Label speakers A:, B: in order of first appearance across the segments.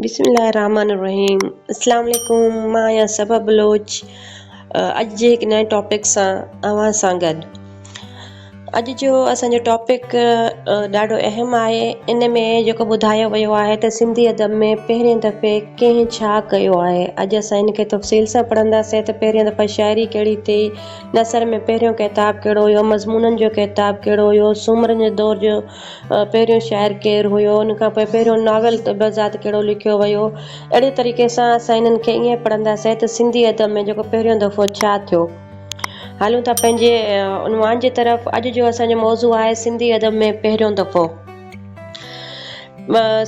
A: बिस्मिल्लाहिर्रहमानिर्रहीम। अस्सलाम वालेकुम। मां आहियां सबा बलोच। अॼु जे हिकु नए टॉपिक सां अव्हां सां गॾु। अॼु जो असांजो टॉपिक ॾाढो अहम आहे। इन में जेको ॿुधायो वियो आहे त सिंधी अदब में पहिरें दफ़े कंहिं छा कयो आहे। अॼु असां इन खे तफ़सील सां पढ़ंदासीं त पहिरियों दफ़ा शाइरी कहिड़ी थी, नसर में पहिरियों किताब कहिड़ो हुयो, मज़मूननि जो किताब कहिड़ो हुयो, सूमरनि जे दौर जो पहिरियों शाइर केरु हुयो, उन खां पोइ पहिरियों नावल तबज़ात कहिड़ो लिखियो वियो। अहिड़े तरीक़े सां असां इन्हनि खे ईअं पढ़ंदासीं त सिंधी अदब में जेको पहिरियों दफ़ो छा थियो। हलूं था पंहिंजे उनवान जी तरफ़। अॼु जो असांजो मौज़ू आहे सिंधी अदब में पहिरियों दफ़ो।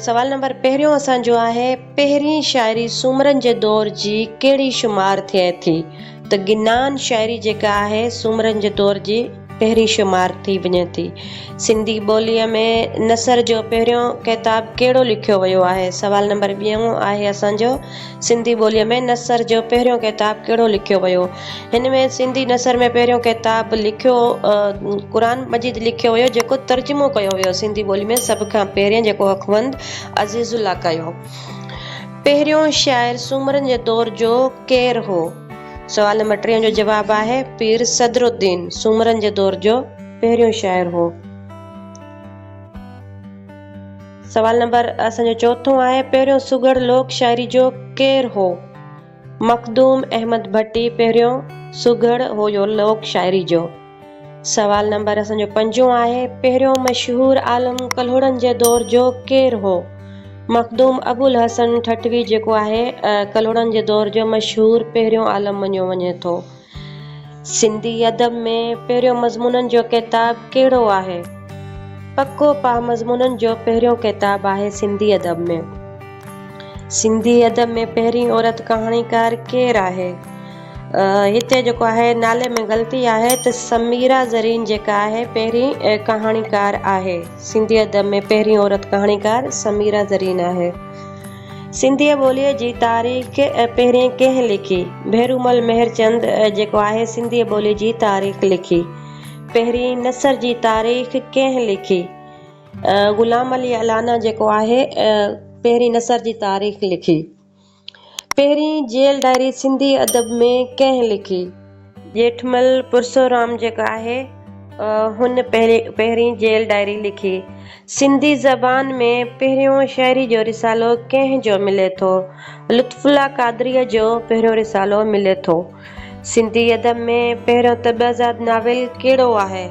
A: सवाल नंबर पहिरियों असांजो आहे, पहिरीं शाइरी सूमरनि जे दौर जी कहिड़ी शुमार थिए थी। त गिनान शाइरी जेका आहे सूमरनि जे दौर जी पहिरीं शुमार थी वञे थी। सिंधी ॿोलीअ में नसर जो पहिरियों किताब कहिड़ो लिखियो वियो आहे। सवाल नंबर ॿियों आहे असांजो, सिंधी ॿोलीअ में नसर जो पहिरियों किताब कहिड़ो लिखियो वियो। हिन में सिंधी नसर में पहिरियों किताब लिखियो क़ुरान मजीद लिखियो हुयो, जेको तर्जुमो कयो वियो सिंधी ॿोली में सभ खां पहिरियों, जेको अखवंद अज़ीज़ुल्ला कयो। पहिरियों शाइर सूमरनि जे दौर जो केरु हो। सवाल नंबर 3 जो जवाबु आहे पीर सदरुद्दीन सूमरनि जे दौर जो पहिरियों शाइर हो। सवाल नंबर असांजो चौथों आहे, पहिरियों सुगड़ लोक शाइरी जो केरु हो। मखदूम अहमद भट्टी पहिरियों सुगड़ हुयो लोक शाइरी जो। सवाल नंबर असांजो 5 आहे, पहिरियों मशहूर आलम कल्होड़नि जे दौर जो केरु हो। मखदूम अबुल हसन ठठवी जेको आहे कल्होड़नि जे दौर जो मशहूर पहिरियों आलम मञियो वञे थो। सिंधी अदब में पहिरियों मज़मूननि जो किताब कहिड़ो आहे। पको पा मज़मूननि जो पहिरियों किताब आहे सिंधी अदब में। सिंधी अदब में पहिरीं औरत कहाणीकार केरु आहे। हिते जेको आहे नाले में ग़लती आहे त समीरा ज़रीन जेका आहे पहिरीं कहाणीकार आहे। सिंधी अदब में पहिरीं औरत कहाणीकार समीरा ज़रीन आहे। सिंधी ॿोलीअ जी तारीख़ पहिरीं कंहिं लिखी। भेरूमल मेहरचंद जेको आहे सिंधी ॿोली जी तारीख़ लिखी। पहिरीं नसर जी तारीख़ कंहिं लिखी। ग़ुलाम अली अलाना जेको आहे पहिरीं नसर जी तारीख़ लिखी। पहिरीं जेल डायरी सिंधी अदब में कंहिं लिखी। जेठमल पुरसोराम जेका आहे हुन पहिरीं जेल डायरी लिखी। सिंधी ज़बान में पहिरियों शाइरी जो रिसालो कंहिं जो मिले थो। लुत्फुल्ला कादरीअ जो पहिरियों रिसालो मिले थो। सिंधी अदब में पहिरियों तबज़ात नावल कहिड़ो आहे।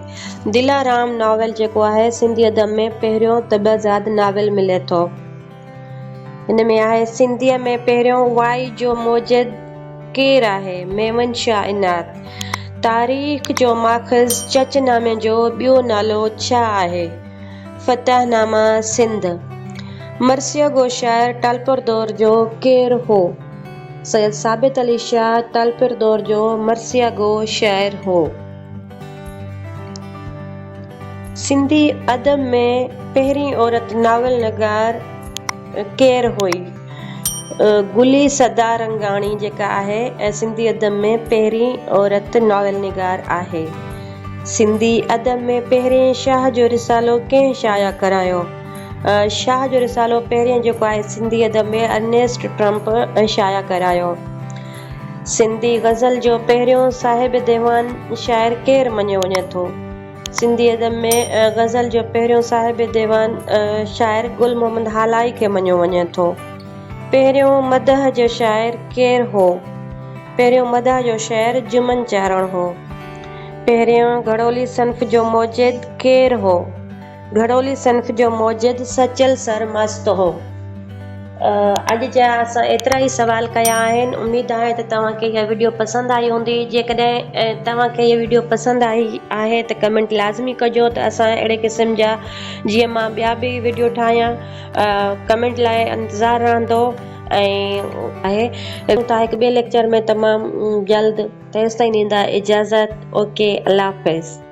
A: दिलाराम नावल जेको आहे सिंधी अदब में पहिरियों तबज़ात नावल मिले थो। हिन में आहे सिंधीअ में पहिरियों वाई जो मौजद केरु आहे। मेमन शाह इनात। तारीख़ जो माख़ज़ चचनामे जो ॿियो नालो छा आहे। फतहनामा सिंध। मरसिया गो शाइर टालपुर दौर जो केरु हो। सैयद साबित अली शाह टालपुर दौर जो मरसिया गो शाइर हो। सिंधी अदब में पहिरीं औरत नावल नगार केरु हुई। गुली सदा रंगाणी जेका आहे सिंधी अदब में पहिरीं औरत नावल निगार आहे। सिंधी अदब में पहिरें शाह जो रिसालो कंहिं शाया करायो। शाह जो रिसालो पहिरें जेको आहे सिंधी अदब में अर्नेस्ट ट्रम्प शाया करायो। सिंधी गज़ल जो पहिरियों साहिब दीवान शाइर केरु मञियो वञे थो। सिंधी अदब में गज़ल जो पहिरियों साहिब दीवान शाइर गुल मोहम्मद हालाई खे मञियो वञे थो। पहिरियों मदह जो शाइर केरु हो। पहिरियों मदह जो शाइर जुमन चारण हो। पहिरियों घड़ोली सन्फ़ जो मौजिद केरु हो। घड़ोली सन्फ़ जो मौजिद सचल सर मस्त हो। अॼु जा असां एतिरा ई सवाल कया आहिनि। उमेदु आहे त तव्हांखे इहा वीडियो पसंदि आई हूंदी। जेकॾहिं तव्हांखे इहा वीडियो पसंदि आई आहे त कमेंट लाज़मी कजो त असां अहिड़े क़िस्म जा जीअं मां ॿिया बि वीडियो ठाहियां कमेंट लाइ इंतज़ारु रहंदो। ऐं आहे तव्हां हिकु ॿिए लेक्चर में तमामु जल्द। तेसिताईं ॾींदा इजाज़त। ओके, अल्लाह हाफ़िज़।